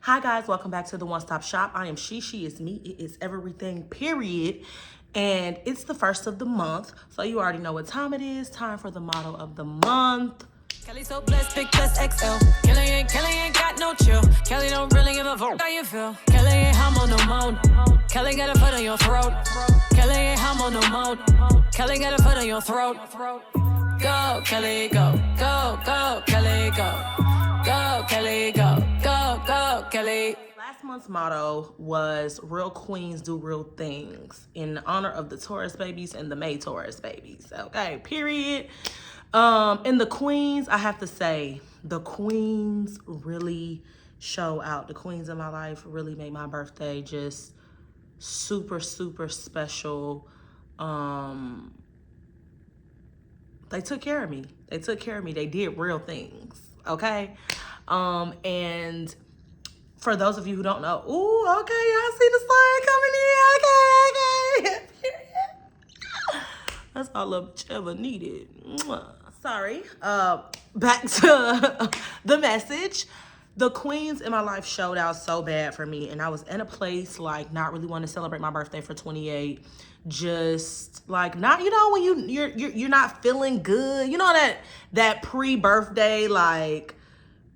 Hi guys, welcome back to the One Stop Shop. I am she is me, it is everything, period. And it's the first of the month, so you already know what time it is. Time for the motto of the month. Kelly so blessed, big plus XL. Kelly ain't got no chill. Kelly don't really give a fuck how you feel. Kelly ain't humble no more. Kelly got a foot on your throat. Kelly ain't humble no more. Kelly got a foot on your throat. Go, Kelly, go. Go, go, Kelly, go. Go, Kelly, go. Go, go, Kelly. Last month's motto was real queens do real things in honor of the Taurus babies and the May Taurus babies. Okay, period. And the queens, I have to say, the queens really show out. The queens in my life really made my birthday just super, super special. They took care of me. They took care of me. They did real things. Okay. And for those of you who don't know, ooh, okay, y'all see the sun coming in. Okay. That's all of ever needed. Mwah. Sorry. Back to the message. The queens in my life showed out so bad for me, and I was in a place like not really wanting to celebrate my birthday for 28. Just like not, when you're not feeling good. You know that pre-birthday, like,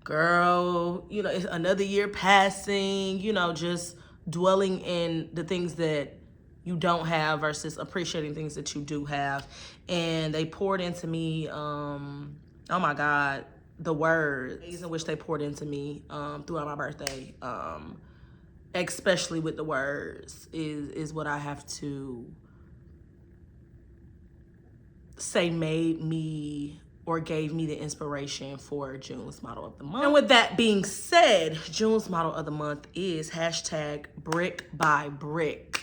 girl, it's another year passing, just dwelling in the things that you don't have versus appreciating things that you do have. And they poured into me, oh my God, the words in which they poured into me throughout my birthday, especially with the words, is what I have to say made me or gave me the inspiration for June's motto of the month. And with that being said, June's motto of the month is hashtag brick by brick.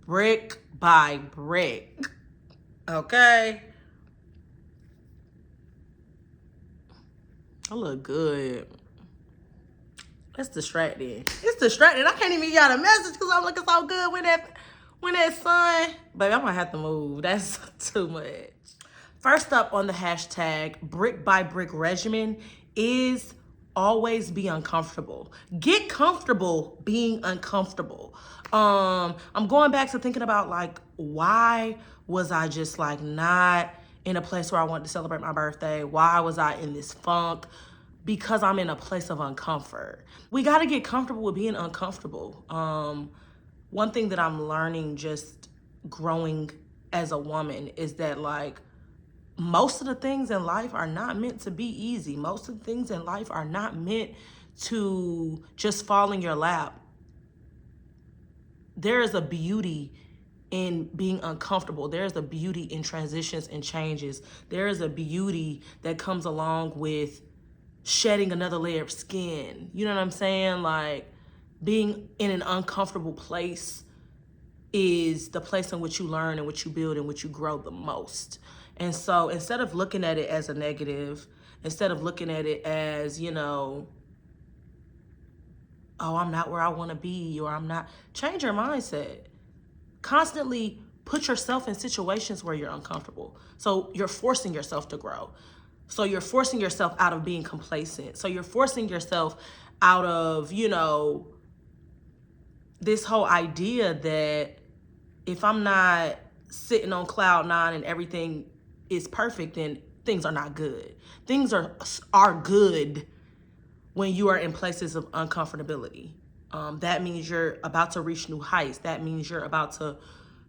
Brick by brick. Okay? I look good. It's distracting. It's distracting. I can't even get a message because I'm looking so good when that sun. Baby, I'm gonna have to move. That's too much. First up on the hashtag brick by brick regimen is always be uncomfortable. Get comfortable being uncomfortable. I'm going back to thinking about like, why was I just like not in a place where I wanted to celebrate my birthday? Why was I in this funk? Because I'm in a place of uncomfort. We got to get comfortable with being uncomfortable. One thing that I'm learning just growing as a woman is that like, most of the things in life are not meant to be easy. Most of the things in life are not meant to just fall in your lap. There is a beauty in being uncomfortable. There is a beauty in transitions and changes. There is a beauty that comes along with shedding another layer of skin. You know what I'm saying? Like, being in an uncomfortable place is the place in which you learn and which you build and which you grow the most. And so instead of looking at it as a negative, instead of looking at it as, oh, I'm not where I want to be, or I'm not, change your mindset. Constantly put yourself in situations where you're uncomfortable. So you're forcing yourself to grow. So you're forcing yourself out of being complacent. So you're forcing yourself out of, this whole idea that if I'm not sitting on cloud nine and everything is perfect, then things are not good. Things are good when you are in places of uncomfortability. That means you're about to reach new heights. That means you're about to,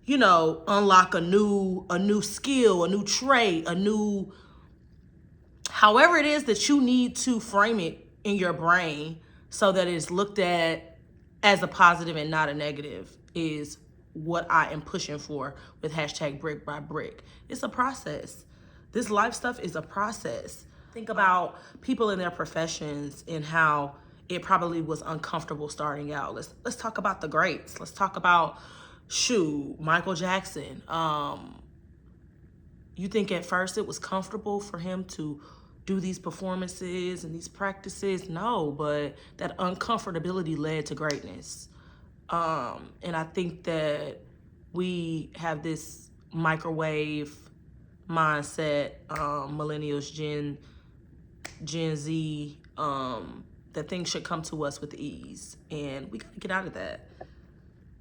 unlock a new skill, a new trait, however it is that you need to frame it in your brain so that it's looked at as a positive and not a negative is what I am pushing for with hashtag brick by brick. It's a process. This life stuff is a process. Think about people in their professions and how it probably was uncomfortable starting out. Let's talk about the greats. Let's talk about Michael Jackson. You think at first it was comfortable for him to do these performances and these practices? No, but that uncomfortability led to greatness. And I think that we have this microwave mindset, millennials, Gen Z, that things should come to us with ease. And we got to get out of that.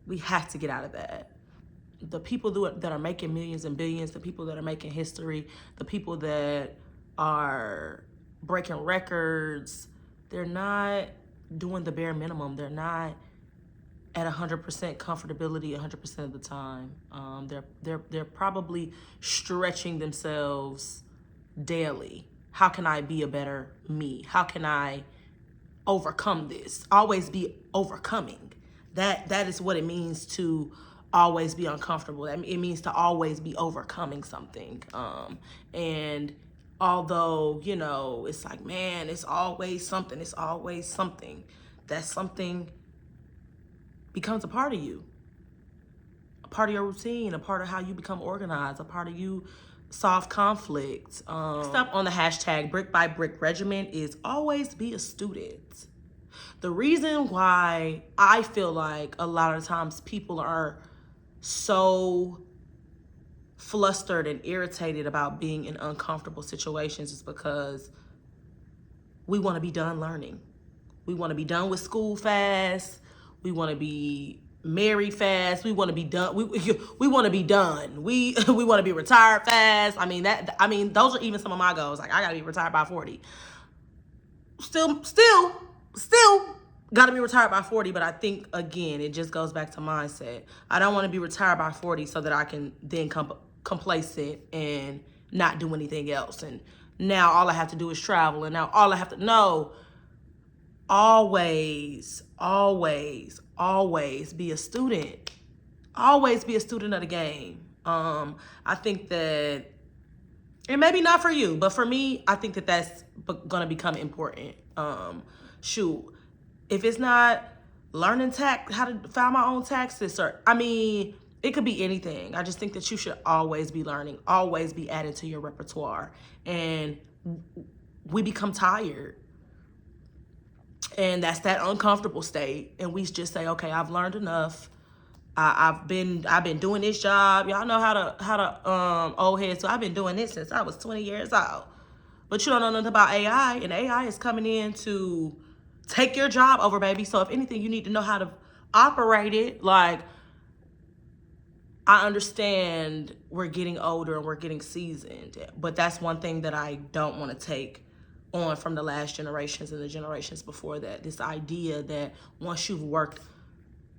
We have to get out of that. The people that are making millions and billions, the people that are making history, the people that are breaking records, they're not doing the bare minimum. They're not at 100% comfortability 100% of the time. They're probably stretching themselves daily. How can I be a better me? How can I overcome this? Always be overcoming. That is what it means to always be uncomfortable. It means to always be overcoming something. And although, you know, it's like, man, it's always something. It's always something. That something becomes a part of you, a part of your routine, a part of how you become organized, a part of you solve conflict. Stuff on the hashtag Brick by Brick Regimen is always be a student. The reason why I feel like a lot of times people are so flustered and irritated about being in uncomfortable situations is because we want to be done learning. We want to be done with school fast. We want to be married fast. We want to be done. We want to be done. We want to be retired fast. I mean, those are even some of my goals. Like, I gotta be retired by 40. Still gotta be retired by 40. But I think, again, it just goes back to mindset. I don't want to be retired by 40 so that I can then complacent and not do anything else. And now all I have to do is travel. And now all I have to know. Always be a student. Always be a student of the game. I think that, and maybe not for you, but for me, I think that that's gonna become important. Shoot, if it's not learning how to file my own taxes, or, I mean, it could be anything. I just think that you should always be learning, always be adding to your repertoire. And we become tired. And that's that uncomfortable state. And we just say, okay, I've learned enough. I've been doing this job. Y'all know how to old head. So I've been doing this since I was 20 years old. But you don't know nothing about AI. And AI is coming in to take your job over, baby. So if anything, you need to know how to operate it. Like, I understand we're getting older and we're getting seasoned. But that's one thing that I don't want to take on from the last generations and the generations before that. This idea that once you've worked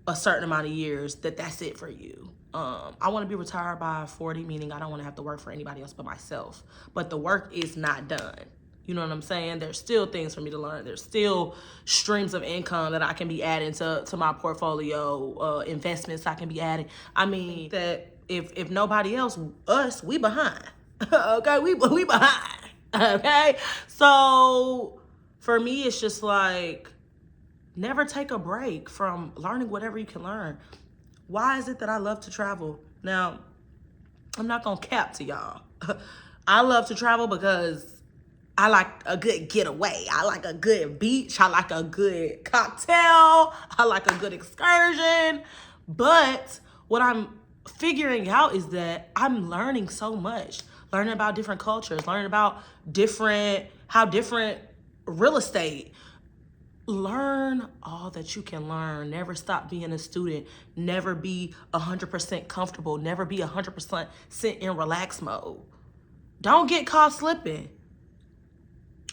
a certain amount of years, that's it for you. I want to be retired by 40, meaning I don't want to have to work for anybody else but myself. But the work is not done. You know what I'm saying? There's still things for me to learn. There's still streams of income that I can be adding to my portfolio, investments I can be adding. I mean, that if nobody else, us, we behind. Okay, we behind. Okay, so for me, it's just like, never take a break from learning whatever you can learn. Why is it that I love to travel? Now, I'm not gonna cap to y'all. I love to travel because I like a good getaway. I like a good beach. I like a good cocktail. I like a good excursion. But what I'm figuring out is that I'm learning so much. Learning about different cultures, learning about how different real estate. Learn all that you can learn. Never stop being a student. Never be 100% comfortable. Never be 100% sit in relax mode. Don't get caught slipping.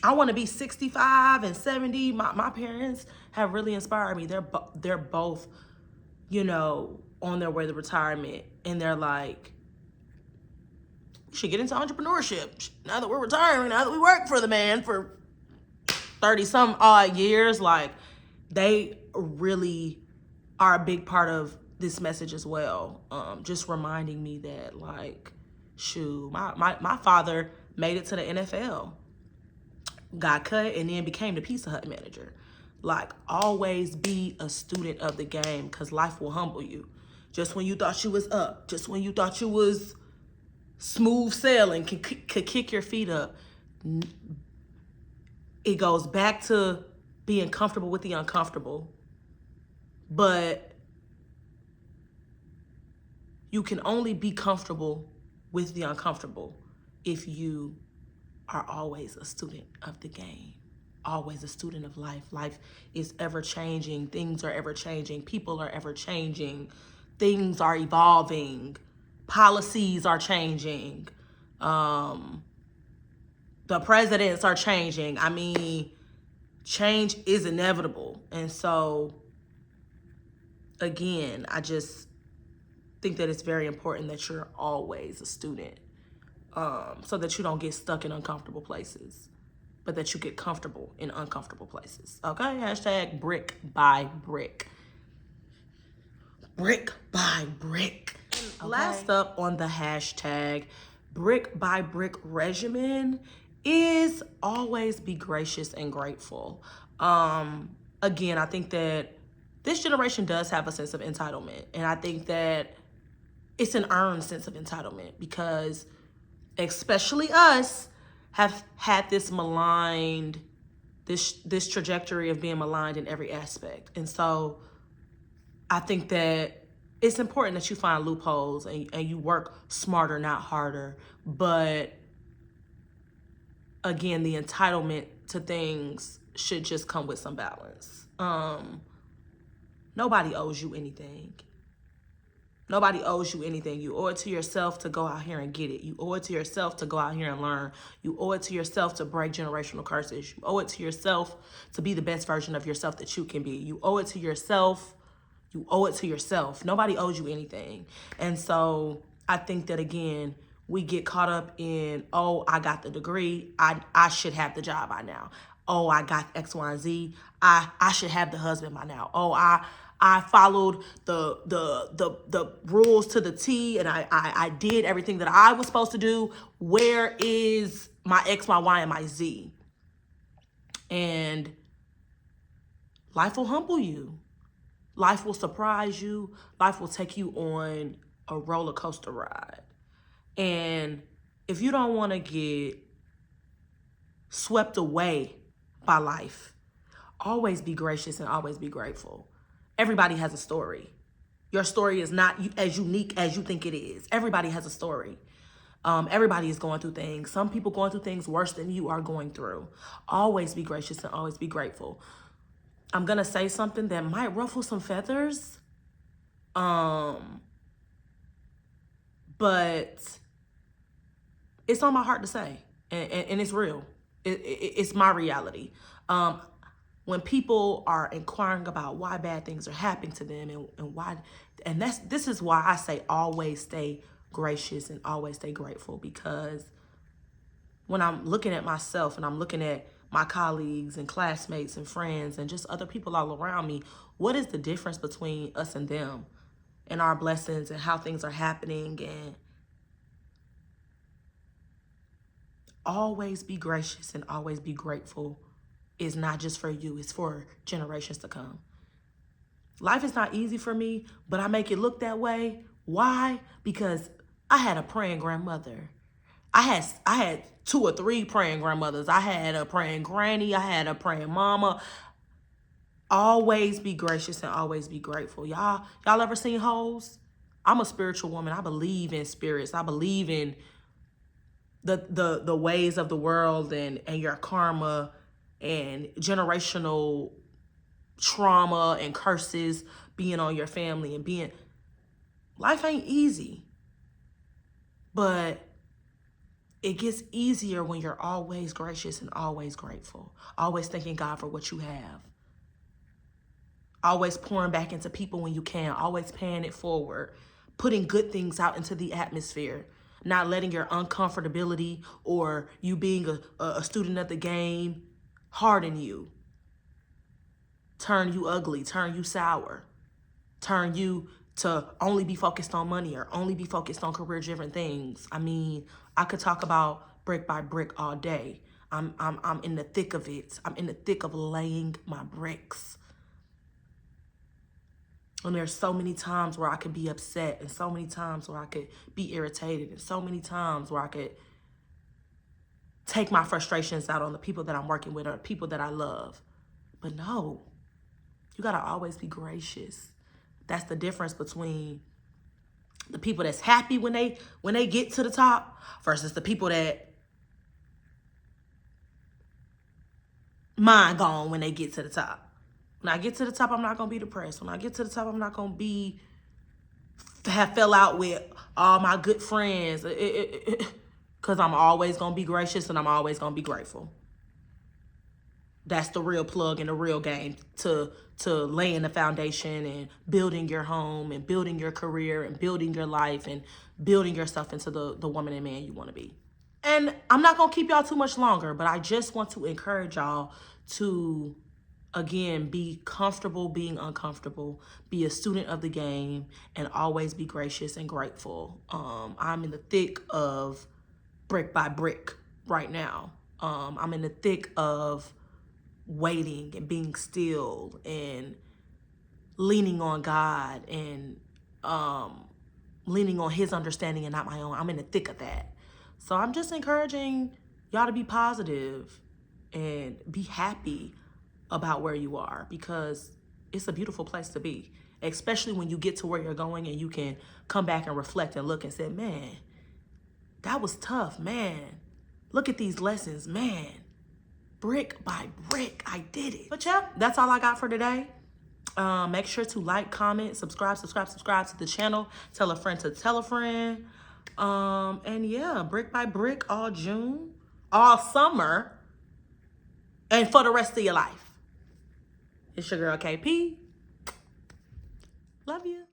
I want to be 65 and 70. My parents have really inspired me. They're both, you know, on their way to retirement, and they're like, should get into entrepreneurship now that we're retiring, now that we work for the man for 30 some odd years. Like, they really are a big part of this message as well. Just reminding me that, like, shoot, my father made it to the NFL, got cut, and then became the Pizza Hut manager. Like, always be a student of the game, because life will humble you. Just when you thought you was up, just when you thought you was smooth sailing, could kick your feet up, it goes back to being comfortable with the uncomfortable. But you can only be comfortable with the uncomfortable if you are always a student of the game. always a student of life. Life is ever changing. Things are ever changing. People are ever changing. Things are evolving. Policies are changing. The presidents are changing. I mean, change is inevitable. And so, again, I just think that it's very important that you're always a student, so that you don't get stuck in uncomfortable places, but that you get comfortable in uncomfortable places. Okay? Hashtag brick by brick. Brick by brick. Okay. Last up on the hashtag brick by brick regimen is always be gracious and grateful. Again, I think that this generation does have a sense of entitlement. And I think that it's an earned sense of entitlement because especially us have had this maligned, this trajectory of being maligned in every aspect. And so I think that it's important that you find loopholes and you work smarter, not harder. But again, the entitlement to things should just come with some balance. Nobody owes you anything. Nobody owes you anything. You owe it to yourself to go out here and get it. You owe it to yourself to go out here and learn. You owe it to yourself to break generational curses. You owe it to yourself to be the best version of yourself that you can be. You owe it to yourself. You owe it to yourself. Nobody owes you anything. And so I think that, again, we get caught up in, oh, I got the degree. I should have the job by now. Oh, I got X, Y, and Z. I should have the husband by now. Oh, I followed the rules to the T, and I did everything that I was supposed to do. Where is my X, my Y, and my Z? And life will humble you. Life will surprise you. Life will take you on a roller coaster ride. And if you don't want to get swept away by life, always be gracious and always be grateful. Everybody has a story. Your story is not as unique as you think it is. Everybody has a story. Everybody is going through things. Some people going through things worse than you are going through. Always be gracious and always be grateful. I'm going to say something that might ruffle some feathers. But it's on my heart to say. And it's real. It's my reality. When people are inquiring about why bad things are happening to them and why, and this is why I say always stay gracious and always stay grateful, because when I'm looking at myself and I'm looking at my colleagues and classmates and friends and just other people all around me, what is the difference between us and them and our blessings and how things are happening? And always be gracious and always be grateful is not just for you, it's for generations to come. Life is not easy for me, but I make it look that way. Why? Because I had a praying grandmother. I had 2 or 3 praying grandmothers. I had a praying granny. I had a praying mama. Always be gracious and always be grateful. Y'all ever seen hoes? I'm a spiritual woman. I believe in spirits. I believe in the ways of the world and your karma and generational trauma and curses being on your family and being... Life ain't easy. But it gets easier when you're always gracious and always grateful. Always thanking God for what you have. Always pouring back into people when you can. Always paying it forward. Putting good things out into the atmosphere. Not letting your uncomfortability or you being a student of the game harden you. Turn you ugly. Turn you sour. Turn you to only be focused on money or only be focused on career-driven things. I mean, I could talk about brick by brick all day. I'm in the thick of it. I'm in the thick of laying my bricks. And there's so many times where I could be upset and so many times where I could be irritated and so many times where I could take my frustrations out on the people that I'm working with or people that I love. But no, you gotta always be gracious. That's the difference between the people that's happy when they get to the top versus the people that mind gone when they get to the top. When I get to the top, I'm not going to be depressed. When I get to the top, I'm not going to have fell out with all my good friends. Because I'm always going to be gracious and I'm always going to be grateful. That's the real plug in the real game to laying the foundation and building your home and building your career and building your life and building yourself into the woman and man you want to be. And I'm not going to keep y'all too much longer, but I just want to encourage y'all to, again, be comfortable being uncomfortable, be a student of the game, and always be gracious and grateful. I'm in the thick of brick by brick right now. I'm in the thick of waiting and being still and leaning on God and leaning on his understanding and not my own. I'm in the thick of that. So I'm just encouraging y'all to be positive and be happy about where you are, because it's a beautiful place to be, especially when you get to where you're going and you can come back and reflect and look and say, man, that was tough, man. Look at these lessons, man. Brick by brick, I did it. But yeah, that's all I got for today. Make sure to like, comment, subscribe to the channel. Tell a friend to tell a friend. And yeah, brick by brick all June, all summer, and for the rest of your life. It's your girl KP. Love you.